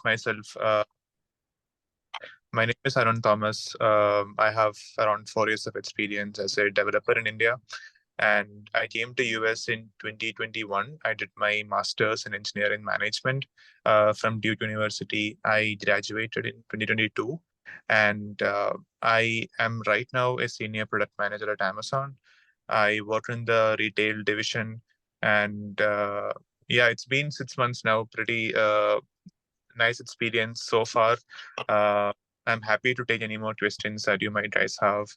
myself. My name is Arun Thomas. I have around 4 years of experience as a developer in India, and I came to US in 2021. I did my master's in engineering management from Duke University. I graduated in 2022, and I am right now a senior product manager at Amazon. I work in the retail division, and yeah, it's been 6 months now. Pretty nice experience so far. Uh, I'm happy to take any more questions that you might guys have.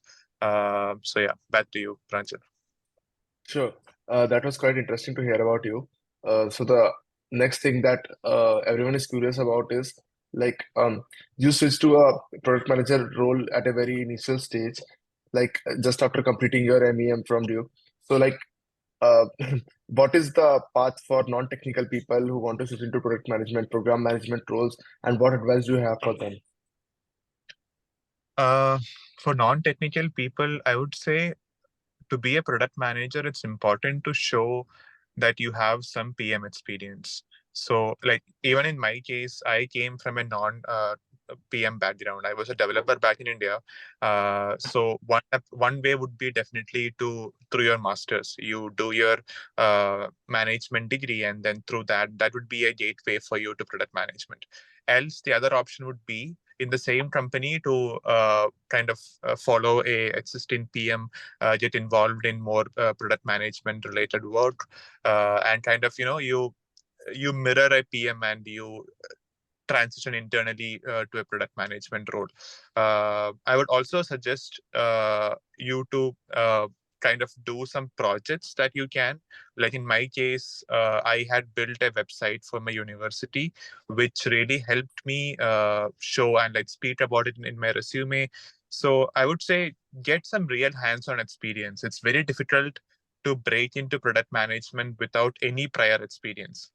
So yeah, back to you, Pranjal. Sure. That was quite interesting to hear about you. So the next thing that everyone is curious about is like you switched to a product manager role at a very initial stage, like just after completing your MEM from Duke. So like uh, what is the path for non-technical people who want to switch into product management, program management roles, and what advice do you have for them? Uh, for non-technical people, I would say to be a product manager, it's important to show that you have some PM experience. So, like, even in my case, I came from a non PM background. I was a developer back in India. So one way would be definitely to through your masters. You do your management degree, and then through that would be a gateway for you to product management. Else, the other option would be in the same company to kind of follow a existing PM, get involved in more product management related work, and kind of you mirror a PM and you transition internally to a product management role. I would also suggest you to kind of do some projects that you can. Like in my case, I had built a website for my university, which really helped me show and like speak about it in my resume. So I would say get some real hands-on experience. It's very difficult to break into product management without any prior experience.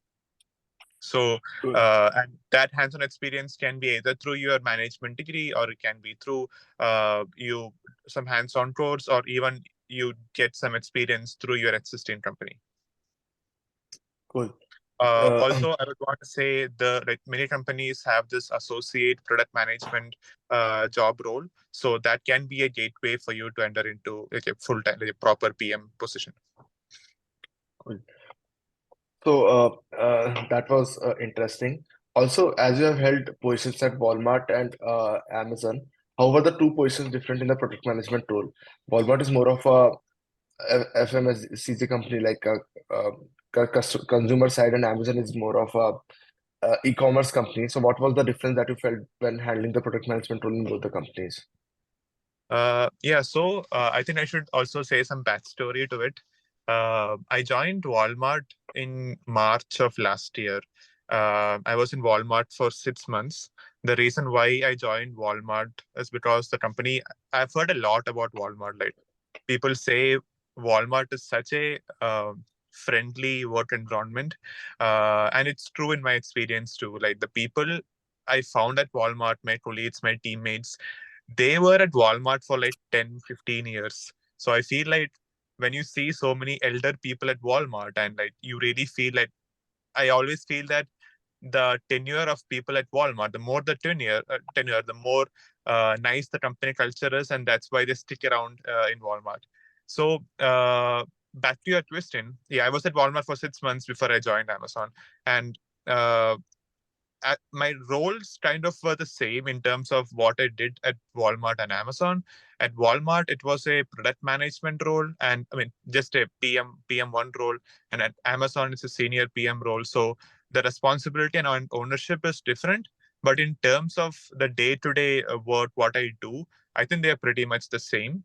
So, Cool. and that hands-on experience can be either through your management degree, or it can be through you some hands-on course, or even you get some experience through your existing company. Cool. Uh, Also, I would want to say the like many companies have this associate product management job role, so that can be a gateway for you to enter into like a full-time, like a proper PM position. cool. So that was interesting. Also, as you have held positions at Walmart and Amazon, how were the two positions different in the product management role? Walmart is more of a FMCG company, like a, consumer side, and Amazon is more of a e-commerce company. So, what was the difference that you felt when handling the product management role in both the companies? Yeah, so I think I should also say some backstory to it. I joined Walmart in March of last year. I was in Walmart for 6 months. The reason why I joined Walmart is because the company, I've heard a lot about Walmart. Like people say Walmart is such a friendly work environment. And it's true in my experience too. Like the people I found at Walmart, my colleagues, my teammates, they were at Walmart for like 10, 15 years. So I feel like when you see so many elder people at Walmart, and like you really feel like, I always feel that the tenure of people at Walmart, the more the tenure, the more nice the company culture is, and that's why they stick around in Walmart. So back to your question, yeah, I was at Walmart for 6 months before I joined Amazon, and uh, my roles kind of were the same in terms of what I did at Walmart and Amazon. At Walmart, it was a product management role, and I mean just a PM1 role, and at Amazon, it's a senior PM role. So the responsibility and ownership is different, but in terms of the day-to-day work, what I do, I think they are pretty much the same.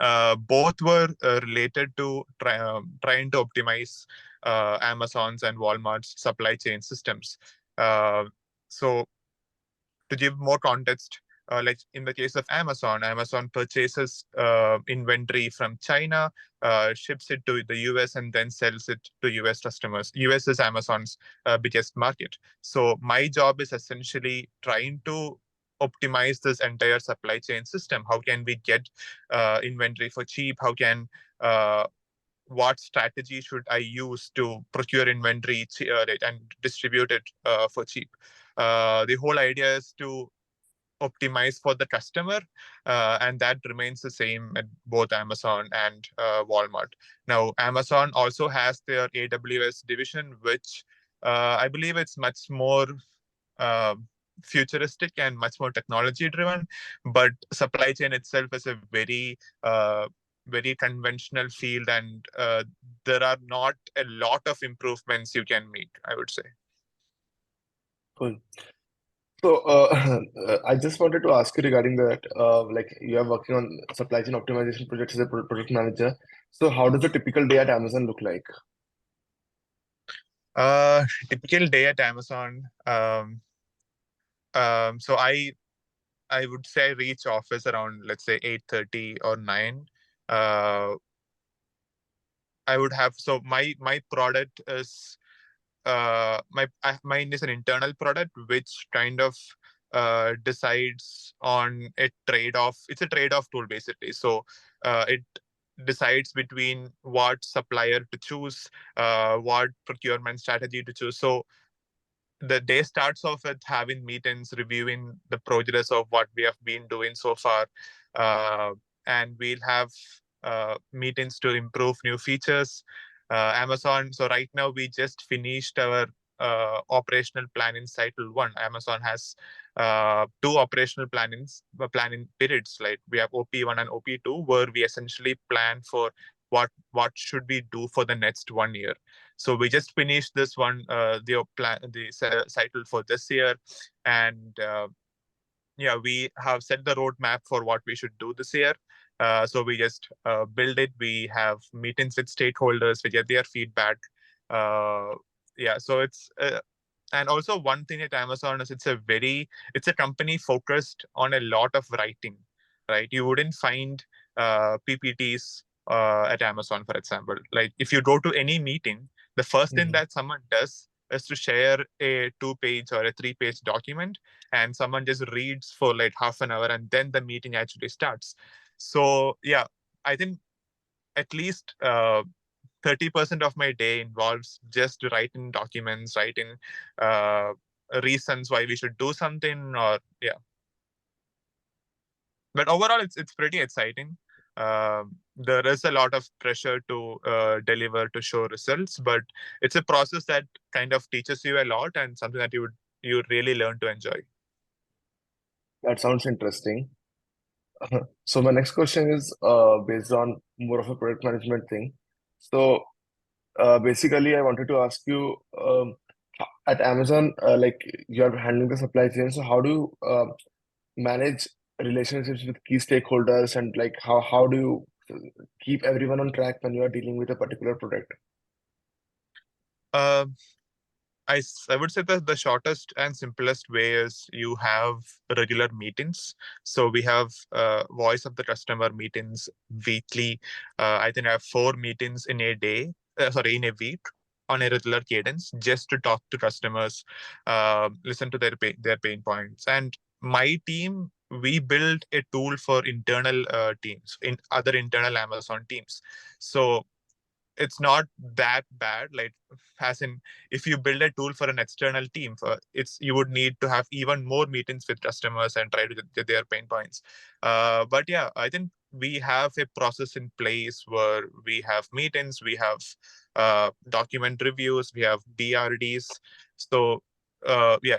Both were related to trying to optimize Amazon's and Walmart's supply chain systems. Uh, so to give more context, like in the case of Amazon, Amazon purchases inventory from China, ships it to the US, and then sells it to US customers. US is Amazon's biggest market. So my job is essentially trying to optimize this entire supply chain system. How can we get inventory for cheap? How can what strategy should I use to procure inventory and distribute it for cheap? The whole idea is to optimize for the customer, and that remains the same at both Amazon and Walmart. Now, Amazon also has their AWS division, which I believe it's much more uh, futuristic and much more technology driven, but supply chain itself is a very conventional field, and there are not a lot of improvements you can make, I would say. Cool. So, I just wanted to ask you regarding that. Like you are working on supply chain optimization projects as a project manager. So, how does a typical day at Amazon look like? Typical day at Amazon. So I would say I reach office around, let's say, 8:30 or 9. Uh, I would have, so my product is mine is an internal product which kind of decides on a trade-off. It's a trade-off tool basically. So it decides between what supplier to choose, what procurement strategy to choose. So the day starts off with having meetings, reviewing the progress of what we have been doing so far, uh, and we'll have meetings to improve new features. Amazon. So right now we just finished our operational planning cycle one. Amazon has two operational planning periods. Like we have OP1 and OP2, where we essentially plan for what should we do for the next 1 year. So we just finished this one, the cycle for this year, and yeah, we have set the roadmap for what we should do this year. So we just build it. We have meetings with stakeholders. We get their feedback. Uh, yeah, so it's and also one thing at Amazon is it's a company focused on a lot of writing, right? You wouldn't find PPTs at Amazon, for example. Like if you go to any meeting, the first thing that someone does is to share a 2-page or a 3-page document, and someone just reads for like half an hour, and then the meeting actually starts. So yeah, I think at least 30% of my day involves just writing documents, writing uh, reasons why we should do something, or yeah. But overall, it's pretty exciting. There is a lot of pressure to deliver, to show results, but it's a process that kind of teaches you a lot, and something that you really learn to enjoy. That sounds interesting. So my next question is based on more of a product management thing. So basically, I wanted to ask you at Amazon, like you're handling the supply chain. So how do you manage relationships with key stakeholders, and like how do you keep everyone on track when you are dealing with a particular product? Uh, I would say that the shortest and simplest way is you have regular meetings. So we have voice of the customer meetings weekly. I think I have 4 meetings in a day, in a week, on a regular cadence, just to talk to customers, listen to their pain points. And my team, we build a tool for internal teams, in other internal Amazon teams. So it's not that bad. Like, as in, if you build a tool for an external team, you would need to have even more meetings with customers and try to get their pain points. But yeah, I think we have a process in place where we have meetings, we have document reviews, we have DRDs. So yeah,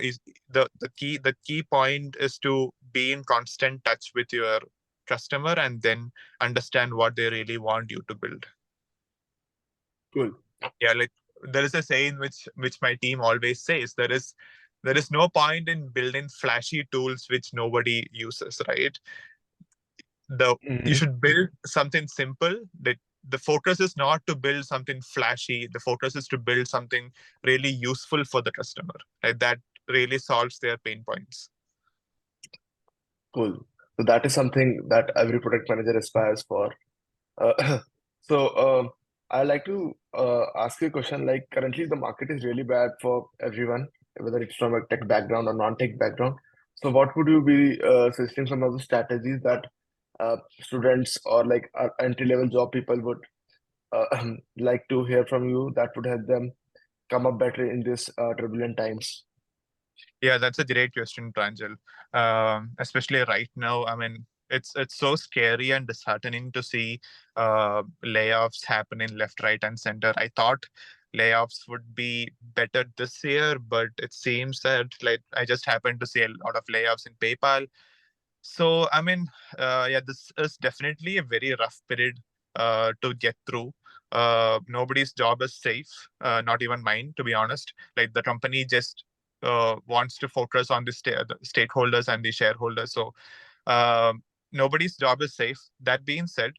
the key point is to be in constant touch with your customer and then understand what they really want you to build. Cool. Yeah, like there is a saying which my team always says: there is no point in building flashy tools which nobody uses, right? You Hmm. should build something simple. That the focus is not to build something flashy. The focus is to build something really useful for the customer, right? That really solves their pain points. Cool. So that is something that every product manager aspires for. So I'd like to ask you a question. Like currently, the market is really bad for everyone, whether it's from a tech background or non-tech background. So what would you be suggesting some of the strategies that students or like entry-level job people would like to hear from you that would help them come up better in these turbulent times? Yeah, that's a great question, Pranjal. Especially right now, I mean, it's so scary and disheartening to see layoffs happening left, right, and center. I thought layoffs would be better this year, but it seems that like I just happened to see a lot of layoffs in PayPal. So, I mean, yeah, this is definitely a very rough period to get through. Nobody's job is safe, not even mine, to be honest. Like the company just wants to focus on the stakeholders and the shareholders. So, nobody's job is safe. That being said,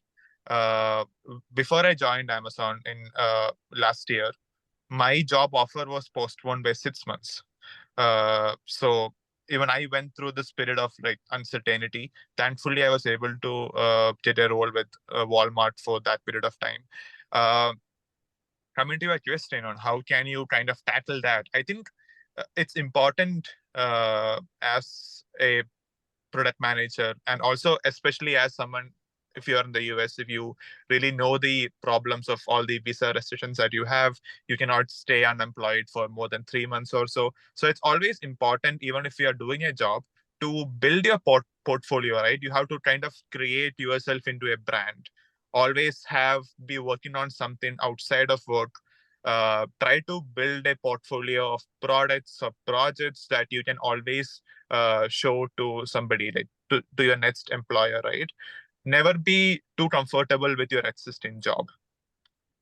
uh, before I joined Amazon in last year, my job offer was postponed by 6 months. So even I went through this period of like uncertainty. Thankfully, I was able to get a role with Walmart for that period of time. Uh, Coming to your question on how can you kind of tackle that, I think it's important as a product manager, and also especially as someone, if you're in the US, if you really know the problems of all the visa restrictions that you have, you cannot stay unemployed for more than 3 months or so. So it's always important, even if you are doing a job, to build your portfolio, right? You have to kind of create yourself into a brand. Always have be working on something outside of work. Try to build a portfolio of products or projects that you can always show to somebody, like to your next employer, right? Never be too comfortable with your existing job.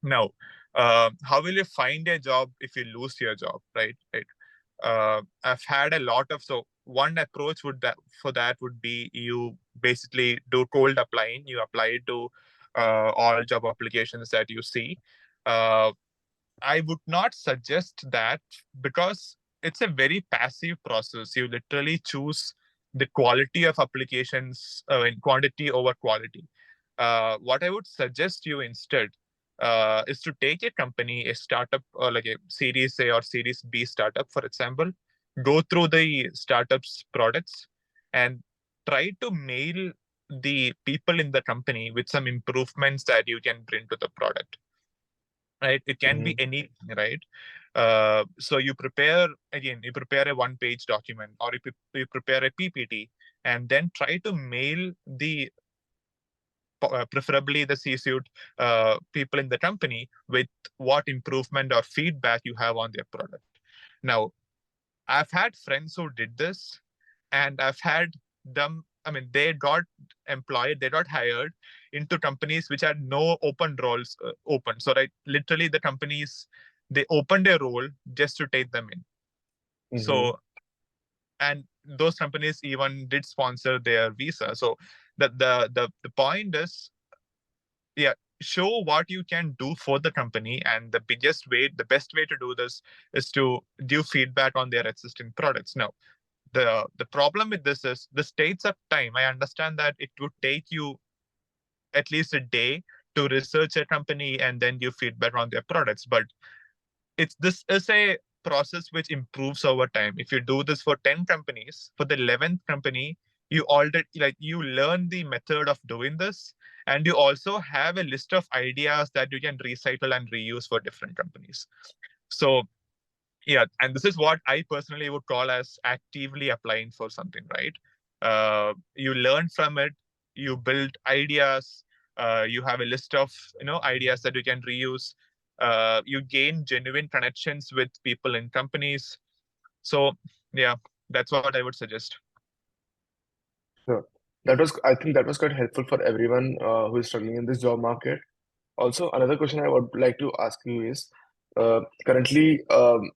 Now, how will you find a job if you lose your job, right? Right. I've had a lot of, so one approach would that for that would be you basically do cold applying. You apply to all job applications that you see. Uh, I would not suggest that, because it's a very passive process. You literally choose the quality of applications in quantity over quality. What I would suggest you instead is to take a company, a startup, or like a Series A or Series B startup, for example, go through the startup's products and try to mail the people in the company with some improvements that you can bring to the product, right? It can be Mm-hmm. anything, right? So you prepare a one-page document, or you prepare a PPT, and then try to mail the preferably the C-suite people in the company with what improvement or feedback you have on their product. Now, I've had friends who did this, and I've had them. I mean, they got employed, they got hired into companies which had no open roles open. So, right, literally, the companies, they opened a role just to take them in. Mm-hmm. So, and those companies even did sponsor their visa. So, the point is, yeah, show what you can do for the company, and the best way to do this is to give feedback on their existing products. Now, the problem with this is this takes up time. I understand that it would take you at least a day to research a company and then give feedback on their products, but this is a process which improves over time. If you do this for 10 companies, for the 11th company, you already like you learn the method of doing this, and you also have a list of ideas that you can recycle and reuse for different companies. So yeah, and this is what I personally would call as actively applying for something, right? You learn from it, you build ideas, you have a list of ideas that you can reuse. You gain genuine connections with people in companies. So yeah, that's what I would suggest. Sure. I think that was quite helpful for everyone who is struggling in this job market. Also, another question I would like to ask you is, currently,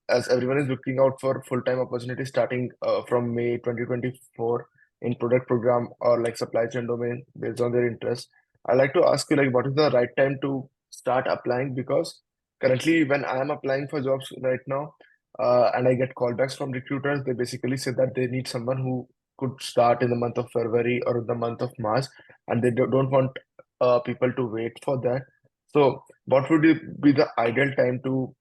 as everyone is looking out for full-time opportunities starting from May 2024 in product program or like supply chain domain based on their interest, I'd like to ask you like what is the right time to start applying? Because currently, when I am applying for jobs right now, and I get callbacks from recruiters, they basically say that they need someone who could start in the month of February or the month of March, and they don't want people to wait for that. So, what would be the ideal time to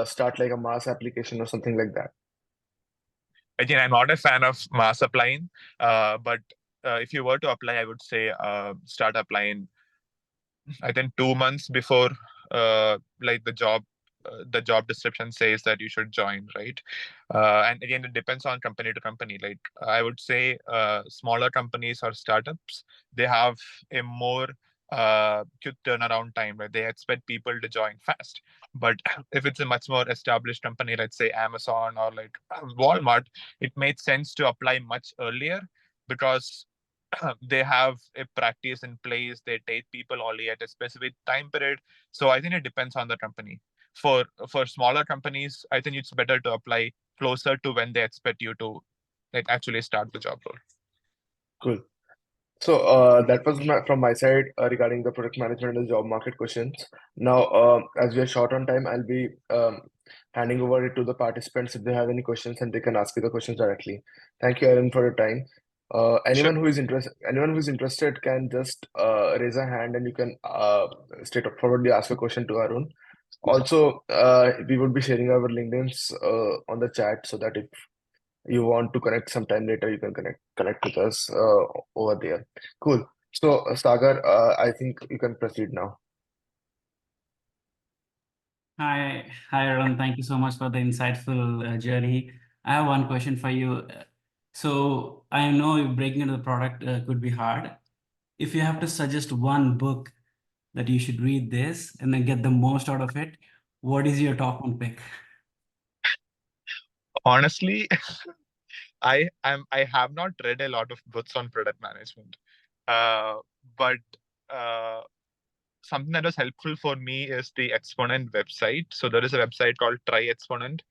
start like a mass application or something like that? Again, I'm not a fan of mass applying, but if you were to apply, I would say start applying I think 2 months before like the job the job description says that you should join, right? And again, it depends on company to company. Like I would say, smaller companies or startups, they have a more quick turnaround time, right? They expect people to join fast. But if it's a much more established company, let's say Amazon or like Walmart, it makes sense to apply much earlier because they have a practice in place. They take people only at a specific time period. So I think it depends on the company. For smaller companies, I think it's better to apply closer to when they expect you to like actually start the job role. Cool. So that was from my side regarding the product management and the job market questions. Now, as we are short on time, I'll be handing over it to the participants if they have any questions, and they can ask you the questions directly. Thank you, Arun, for your time. Sure. Anyone who is interested can just raise a hand, and you can straightforwardly ask a question to Arun. Also, we would be sharing our LinkedIn's on the chat so that if you want to connect sometime later, you can connect with us over there. Cool. So, Sagar, I think you can proceed now. Hi, Arun. Thank you so much for the insightful journey. I have one question for you. So I know breaking into the product could be hard. If you have to suggest one book that you should read this and then get the most out of it, what is your top one pick? Honestly, I have not read a lot of books on product management, uh, but uh, something that was helpful for me is the Exponent website. So there is a website called Try Exponent.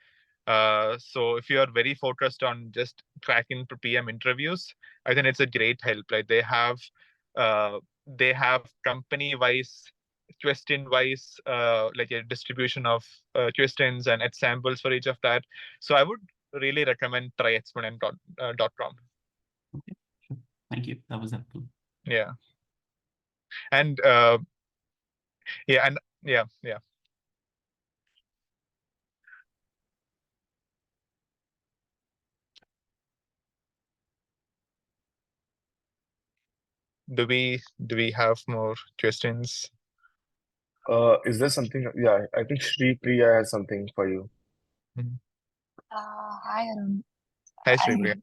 So if you are very focused on just cracking PM interviews, I think it's a great help. Like they have company-wise, question-wise, like a distribution of questions and examples for each of that. So I would really recommend tryexponent.com. Okay, sure. Thank you. That was helpful. Yeah. And yeah. Do we have more questions? Is there something? Yeah, I think Shri Priya has something for you. Mhm. Hi, Arun. Hi, Shripriya.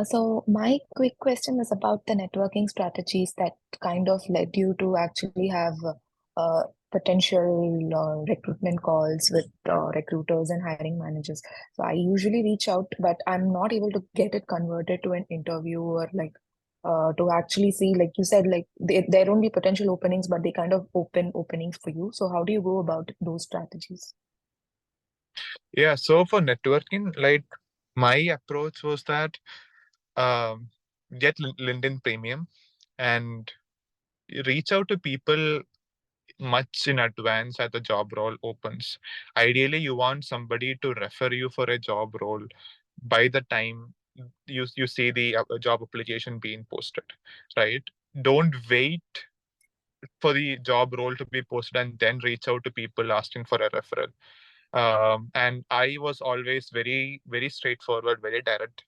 So my quick question is about the networking strategies that kind of led you to actually have potential recruitment calls with recruiters and hiring managers. So I usually reach out, but I'm not able to get it converted to an interview or like to actually see, like you said, like there won't be potential openings, but they kind of open openings for you. So how do you go about those strategies? Yeah, so for networking, like my approach was that get LinkedIn Premium and reach out to people much in advance as the job role opens. Ideally, you want somebody to refer you for a job role by the time you see the job application being posted, right? Don't wait for the job role to be posted and then reach out to people asking for a referral. And I was always very, very straightforward, very direct,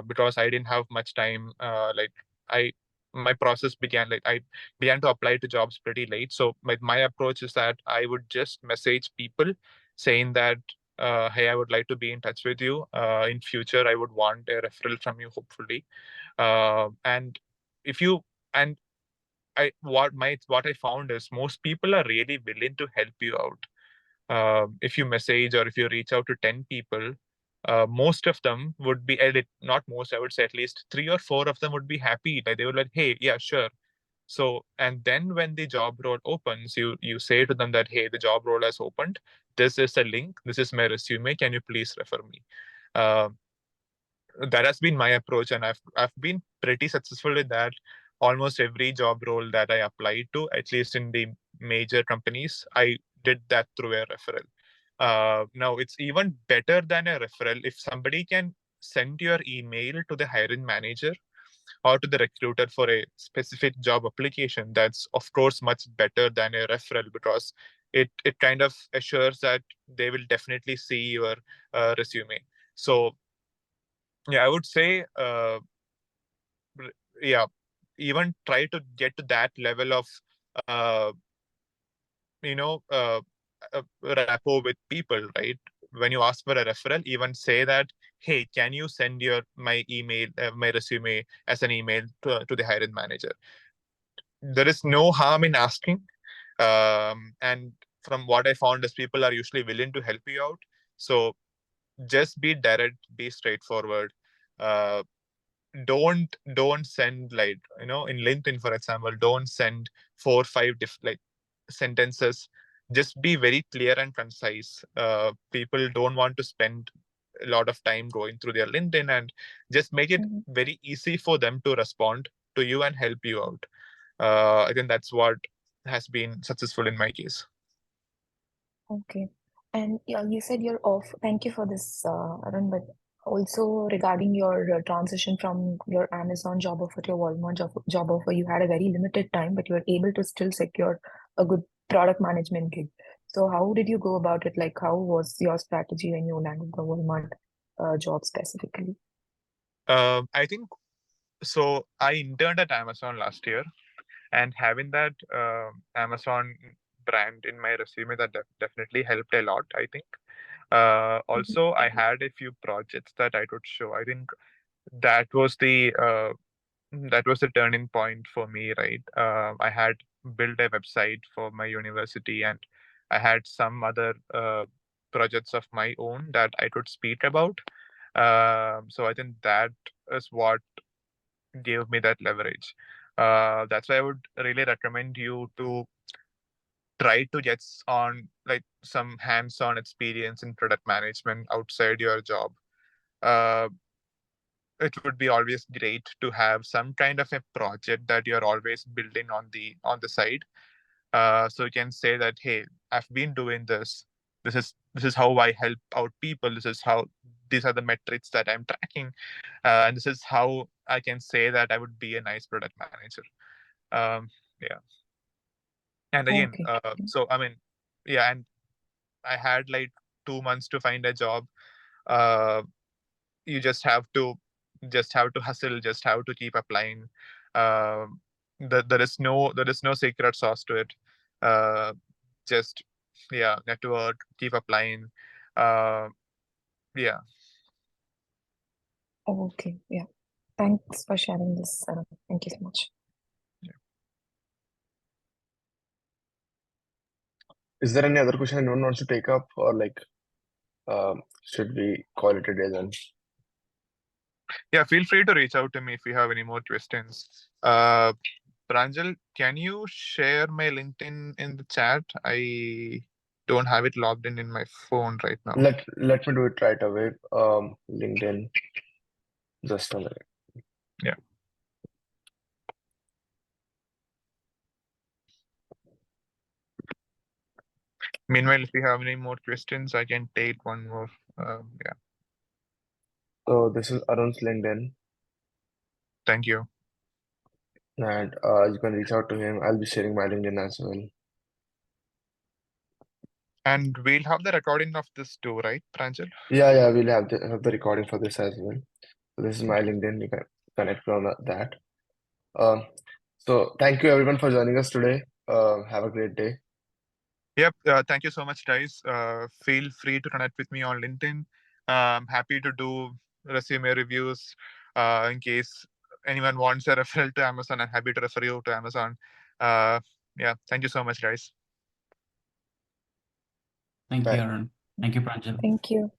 because I didn't have much time. I, my process began like I began to apply to jobs pretty late. So my approach is that I would just message people saying that, hey, I would like to be in touch with you. In future, I would want a referral from you, hopefully. And if you and I what I found is most people are really willing to help you out. If you message or if you reach out to 10 people, most of them would be not most, I would say at least 3 or 4 of them would be happy. Like they would like, hey, yeah, sure. So, and then when the job role opens, you say to them that, hey, the job role has opened. This is a link. This is my resume. Can you please refer me? Uh, that has been my approach, and I've been pretty successful with that. Almost every job role that I applied to, at least in the major companies, I did that through a referral. Now it's even better than a referral if somebody can send your email to the hiring manager or to the recruiter for a specific job application. That's of course much better than a referral because it kind of assures that they will definitely see your resume. So yeah, I would say, yeah, even try to get to that level of, uh, you know, rapport with people, right? When you ask for a referral, even say that, hey, can you send my email, my resume as an email to the hiring manager? There is no harm in asking. And from what I found is people are usually willing to help you out. So just be direct, be straightforward. Uh, don't send, like, in LinkedIn, for example, don't send 4 or 5 sentences. Just be very clear and concise. People don't want to spend a lot of time going through their LinkedIn, and just make it very easy for them to respond to you and help you out. I think that's what has been successful in my case. Okay. And yeah, you said you're off. Thank you for this, Arun. But also regarding your transition from your Amazon job offer to your Walmart job offer, you had a very limited time, but you were able to still secure a good product management gig. So how did you go about it? Like, how was your strategy when you landed the Walmart job specifically? I think so. I interned at Amazon last year, and having that Amazon brand in my resume, that definitely helped a lot, I think. Also, I had a few projects that I could show. I think that was the turning point for me, right? I had built a website for my university, and I had some other projects of my own that I could speak about. So I think that is what gave me that leverage. That's why I would really recommend you to try to get on, like, some hands-on experience in product management outside your job. Uh, it would be always great to have some kind of a project that you're always building on the side. So you can say that, hey, I've been doing this. This is how I help out people. These are the metrics that I'm tracking, and this is how I can say that I would be a nice product manager. Yeah. And again, Okay. so I mean, yeah, and I had like 2 months to find a job. Uh, you just have to hustle, just have to keep applying. There is no secret sauce to it. uh, just, yeah, network, keep applying. uh, yeah. Okay. Yeah. Thanks for sharing this, Arun. Thank you so much. Is there any other question anyone wants to take up, or like, should we call it a day then? Yeah, feel free to reach out to me if you have any more questions. Pranjal, can you share my LinkedIn in the chat? I don't have it logged in my phone right now. Let me do it right away. LinkedIn, just a minute. Yeah. Meanwhile, if you have any more questions, I can take one more. Yeah. So this is Arun's LinkedIn, Thank you. and you can reach out to him. I'll be sharing my LinkedIn as well. And we'll have the recording of this too, right, Pranjal? Yeah, we'll have the recording for this as well. So this is my LinkedIn. You can connect on that. So thank you everyone for joining us today. Have a great day. Yep. Thank you so much, guys. Feel free to connect with me on LinkedIn. I'm happy to do resume reviews. In case anyone wants a referral to Amazon, I'm happy to refer you to Amazon. Yeah. Thank you so much, guys. Thank Bye. you, Arun. Thank you, Pranjal. Thank you.